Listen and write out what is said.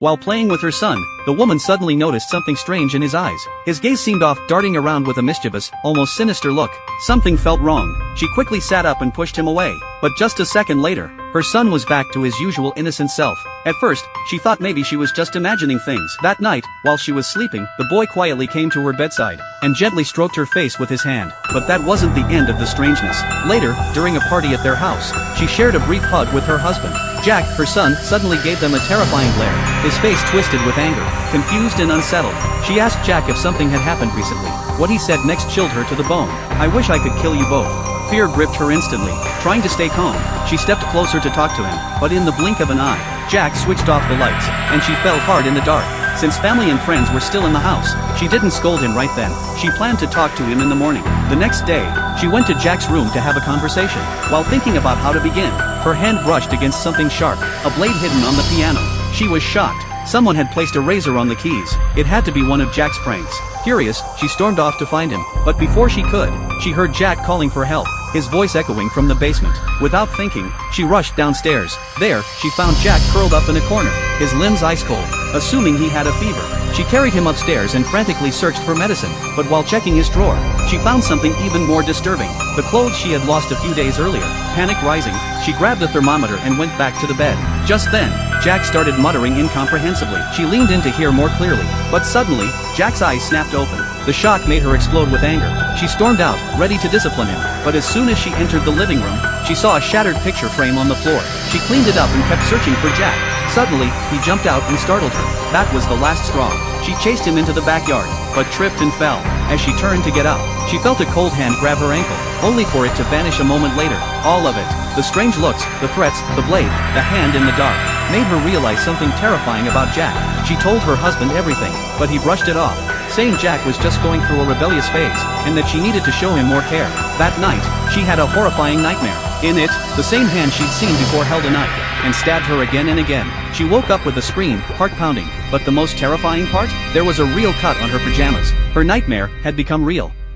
While playing with her son, the woman suddenly noticed something strange in his eyes. His gaze seemed off, darting around with a mischievous, almost sinister look. Something felt wrong. She quickly sat up and pushed him away. But just a second later, her son was back to his usual innocent self. At first, she thought maybe she was just imagining things. That night, while she was sleeping, the boy quietly came to her bedside and gently stroked her face with his hand. But that wasn't the end of the strangeness. Later, during a party at their house, she shared a brief hug with her husband. Jack, her son, suddenly gave them a terrifying glare, his face twisted with anger, confused and unsettled. She asked Jack if something had happened recently. What he said next chilled her to the bone. "I wish I could kill you both." Fear gripped her instantly. Trying to stay calm, she stepped closer to talk to him, but in the blink of an eye, Jack switched off the lights, and she fell hard in the dark. Since family and friends were still in the house, she didn't scold him right then. She planned to talk to him in the morning. The next day, she went to Jack's room to have a conversation. While thinking about how to begin, her hand brushed against something sharp, a blade hidden on the piano. She was shocked. Someone had placed a razor on the keys. It had to be one of Jack's pranks. Furious, she stormed off to find him, but before she could, she heard Jack calling for help, his voice echoing from the basement. Without thinking, she rushed downstairs. There, she found Jack curled up in a corner, his limbs ice cold. Assuming he had a fever, she carried him upstairs and frantically searched for medicine, but while checking his drawer, she found something even more disturbing, the clothes she had lost a few days earlier. Panic rising, she grabbed the thermometer and went back to the bed. Just then, Jack started muttering incomprehensibly. She leaned in to hear more clearly, but suddenly, Jack's eyes snapped open. The shock made her explode with anger. She stormed out, ready to discipline him, but as soon as she entered the living room, she saw a shattered picture frame on the floor. She cleaned it up and kept searching for Jack. Suddenly, he jumped out and startled her. That was the last straw. She chased him into the backyard, but tripped and fell. As she turned to get up, she felt a cold hand grab her ankle, only for it to vanish a moment later. All of it, the strange looks, the threats, the blade, the hand in the dark, made her realize something terrifying about Jack. She told her husband everything, but he brushed it off, saying Jack was just going through a rebellious phase, and that she needed to show him more care. That night, she had a horrifying nightmare. In it, the same hand she'd seen before held a knife, and stabbed her again and again. She woke up with a scream, heart pounding, but the most terrifying part? There was a real cut on her pajamas. Her nightmare had become real.